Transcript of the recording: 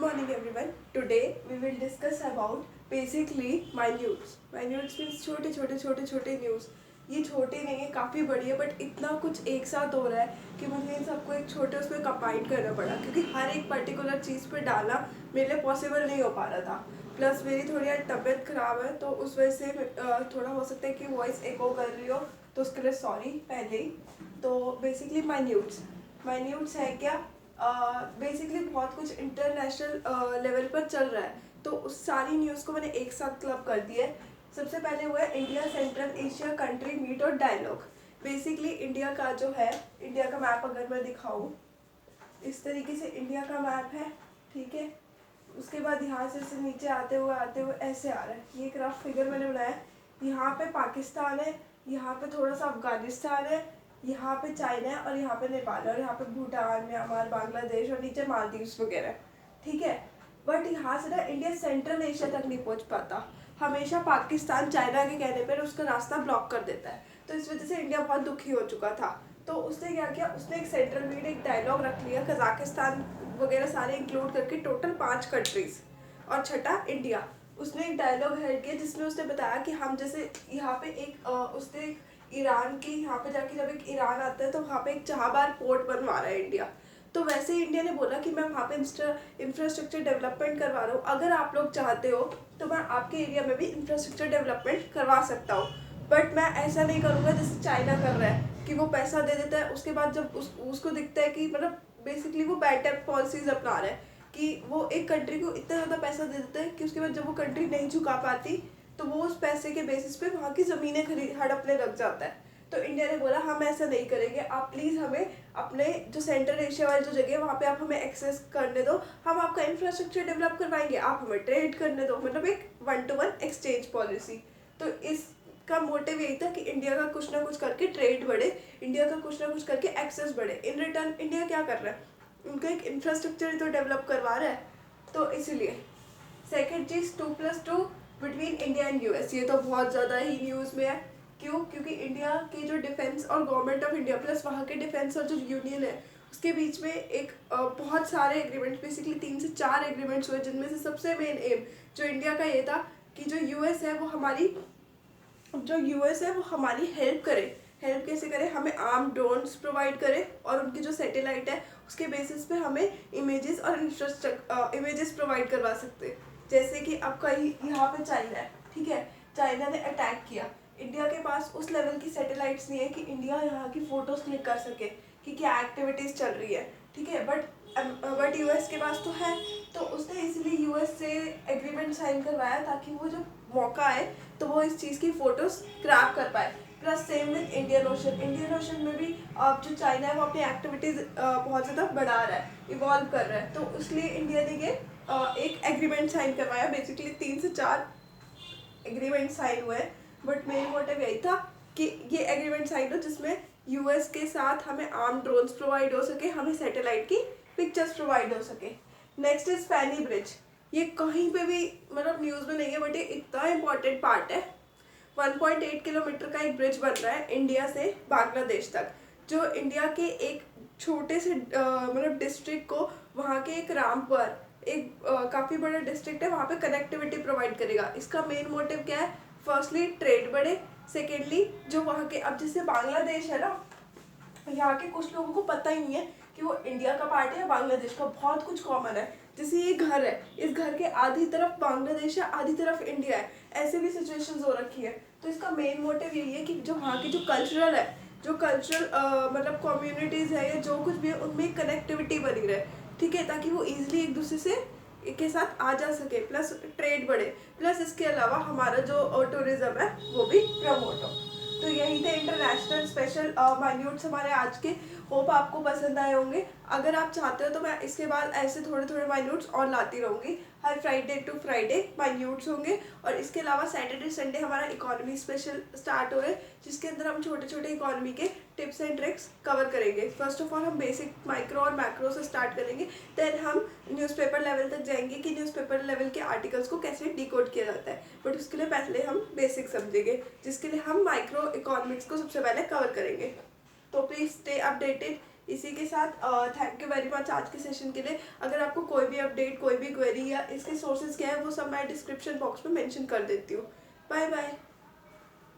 Good morning everyone. Today we will discuss about basically minutes. Minutes means छोटे छोटे छोटे छोटे न्यूज़. ये छोटे नहीं है, काफ़ी बड़ी है, बट इतना कुछ एक साथ हो रहा है कि मुझे इन सबको एक छोटे उसमें कंबाइन करना पड़ा, क्योंकि हर एक पर्टिकुलर चीज़ पे डालना मेरे लिए पॉसिबल नहीं हो पा रहा था. प्लस मेरी थोड़ी यार तबीयत ख़राब है, तो उस वजह से थोड़ा हो सकता है कि वॉइस एको कर रही हो, तो उसके लिए सॉरी पहले ही. तो बेसिकली माइन्यूट्स है क्या, बेसिकली बहुत कुछ इंटरनेशनल लेवल पर चल रहा है, तो उस सारी न्यूज़ को मैंने एक साथ क्लब कर दिया है. सबसे पहले हुआ है India central Asia country meet और डायलॉग. बेसिकली इंडिया का जो है, इंडिया का मैप अगर मैं दिखाऊं, इस तरीके से इंडिया का मैप है, ठीक है. उसके बाद यहाँ से नीचे आते हुए ऐसे आ रहा है. ये एक रफ फिगर मैंने बनाया है. यहाँ पे पाकिस्तान है, यहाँ पे थोड़ा सा अफगानिस्तान है, यहाँ पे चाइना है, और यहाँ पे नेपाल है, और यहाँ पे भूटान, म्यांमार, बांग्लादेश, और नीचे मालदीव्स वगैरह, ठीक है. बट यहाँ से ना इंडिया सेंट्रल एशिया तक नहीं पहुँच पाता. हमेशा पाकिस्तान चाइना के कहने पर उसका रास्ता ब्लॉक कर देता है. तो इस वजह से इंडिया बहुत दुखी हो चुका था. तो उसने क्या किया, उसने एक सेंट्रल मीट एक डायलॉग रख लिया, कजाकिस्तान वगैरह सारे इंक्लूड करके टोटल 5 कंट्रीज, और छठा इंडिया. उसने एक डायलॉग हेल्ड किया जिसमें उसने बताया कि हम जैसे यहाँ पे उसने ईरान की यहाँ पे जाके जब एक ईरान आता है तो वहाँ पे एक चाहबार पोर्ट बनवा रहा है इंडिया. तो वैसे ही इंडिया ने बोला कि मैं वहाँ पे इंफ्रास्ट्रक्चर डेवलपमेंट करवा रहा हूँ, अगर आप लोग चाहते हो तो मैं आपके एरिया में भी इंफ्रास्ट्रक्चर डेवलपमेंट करवा सकता हूँ, बट मैं ऐसा नहीं करूँगा जैसे चाइना कर रहा है कि वो पैसा दे देता है, उसके बाद जब उसको दिखता है कि मतलब बेसिकली वो बैड टैप पॉलिसीज अपना रहा है कि वो एक कंट्री को इतना ज़्यादा पैसा दे देता है कि उसके बाद जब वो कंट्री नहीं झुका पाती तो वो उस पैसे के बेसिस पे वहाँ की ज़मीनें हड़पने लग जाता है. तो इंडिया ने बोला हम ऐसा नहीं करेंगे, आप प्लीज़ हमें अपने जो सेंट्रल एशिया वाली जो जगह है वहाँ पे आप हमें एक्सेस करने दो, हम आपका इंफ्रास्ट्रक्चर डेवलप करवाएंगे, आप हमें ट्रेड करने दो, मतलब एक 1-to-1 एक्सचेंज पॉलिसी. तो इसका मोटिव यही था कि इंडिया का कुछ ना कुछ करके ट्रेड बढ़े, इंडिया का कुछ ना कुछ करके एक्सेस बढ़े. इन रिटर्न इंडिया क्या कर रहा है, उनका एक इंफ्रास्ट्रक्चर तो डेवलप करवा रहा है. तो इसीलिए second cheese 2+2 between India and US, ये तो बहुत ज़्यादा ही न्यूज़ में है. क्यों? क्योंकि इंडिया के जो डिफेंस और गवर्नमेंट ऑफ इंडिया प्लस वहाँ के डिफेंस और जो यूनियन है उसके बीच में एक बहुत सारे एग्रीमेंट्स, बेसिकली 3 से 4 एग्रीमेंट्स हुए, जिनमें से सबसे मेन एम जो इंडिया का ये था कि जो यूएस है वो हमारी हेल्प करे. हेल्प कैसे करे, हमें आर्म ड्रोन्स प्रोवाइड करे, और उनकी जो सैटेलाइट है उसके बेसिस पे हमें इमेजेस और इमेजेस प्रोवाइड करवा सकते हैं. जैसे कि अब कहीं यहाँ पे चाइना है, ठीक है, चाइना ने अटैक किया, इंडिया के पास उस लेवल की सैटेलाइट्स नहीं है कि इंडिया यहाँ की फ़ोटोज़ क्लिक कर सके कि क्या एक्टिविटीज़ चल रही है, ठीक है. बट यूएस के पास तो है, तो उसने इसलिए यूएस से एग्रीमेंट साइन करवाया ताकि वो जो मौका आए तो वो इस चीज़ की फ़ोटोज़ क्रैप कर पाए. Plus same with Indian ocean में भी अब जो चाइना है वो अपनी एक्टिविटीज़ बहुत ज़्यादा बढ़ा रहा है, इवॉल्व कर रहा है. तो इसलिए इंडिया ने ये एक एग्रीमेंट साइन करवाया. बेसिकली 3 से 4 एग्रीमेंट साइन हुए हैं, बट मेन मोटिव यही था कि ये एग्रीमेंट साइन हो जिसमें यूएस के साथ हमें आर्म ड्रोन्स प्रोवाइड हो सके, हमें सैटेलाइट की पिक्चर्स प्रोवाइड हो सके. Next is Fanny bridge. ये कहीं पे भी मतलब न्यूज़ में नहीं है, बट ये इतना इम्पॉर्टेंट पार्ट है. 1.8 किलोमीटर का एक ब्रिज बन रहा है इंडिया से बांग्लादेश तक, जो इंडिया के एक छोटे से मतलब डिस्ट्रिक्ट को वहाँ के एक रामपुर एक काफ़ी बड़ा डिस्ट्रिक्ट है वहाँ पे कनेक्टिविटी प्रोवाइड करेगा. इसका मेन मोटिव क्या है, फर्स्टली ट्रेड बढ़े, सेकेंडली जो वहाँ के, अब जैसे बांग्लादेश है ना, यहाँ के कुछ लोगों को पता ही नहीं है कि वो इंडिया का पार्ट है या बांग्लादेश का. बहुत कुछ कॉमन है. जैसे ये घर है, इस घर के आधी तरफ बांग्लादेश है, आधी तरफ इंडिया है, ऐसे भी सिचुएशंस हो रखी है. तो इसका मेन मोटिव यही है कि जो वहाँ की जो कल्चरल है, जो कल्चरल मतलब कम्युनिटीज़ है या जो कुछ भी है, उनमें कनेक्टिविटी बनी रहे, ठीक है, ताकि वो ईजिली एक दूसरे से के साथ आ जा सके, प्लस ट्रेड बढ़े, प्लस इसके अलावा हमारा जो टूरिज्म है वो भी प्रमोट हो. तो यही थे इंटरनेशनल स्पेशल माइन्यूट्स हमारे आज के. होप आपको पसंद आए होंगे. अगर आप चाहते हो तो मैं इसके बाद ऐसे थोड़े थोड़े माइन्यूट्स और लाती रहूँगी. हर फ्राइडे टू फ्राइडे माइन्यूट्स होंगे, और इसके अलावा सैटरडे संडे हमारा इकोनॉमी स्पेशल स्टार्ट हो रहा है, जिसके अंदर हम छोटे छोटे इकोनॉमी के टिप्स एंड ट्रिक्स कवर करेंगे. फर्स्ट ऑफ ऑल हम बेसिक माइक्रो और मैक्रो से स्टार्ट करेंगे, देन हम न्यूज़पेपर लेवल तक जाएंगे कि न्यूज़पेपर लेवल के आर्टिकल्स को कैसे डिकोड किया जाता है. बट उसके लिए पहले हम बेसिक समझेंगे, जिसके लिए हम माइक्रो इकोनॉमिक्स को सबसे पहले कवर करेंगे. तो प्लीज़ स्टे अपडेटेड. इसी के साथ थैंक यू वेरी मच आज के सेशन के लिए। अगर आपको कोई भी अपडेट, कोई भी क्वेरी या इसके सोर्सेज क्या है वो सब मैं डिस्क्रिप्शन बॉक्स में मेंशन कर देती हूँ। Bye bye.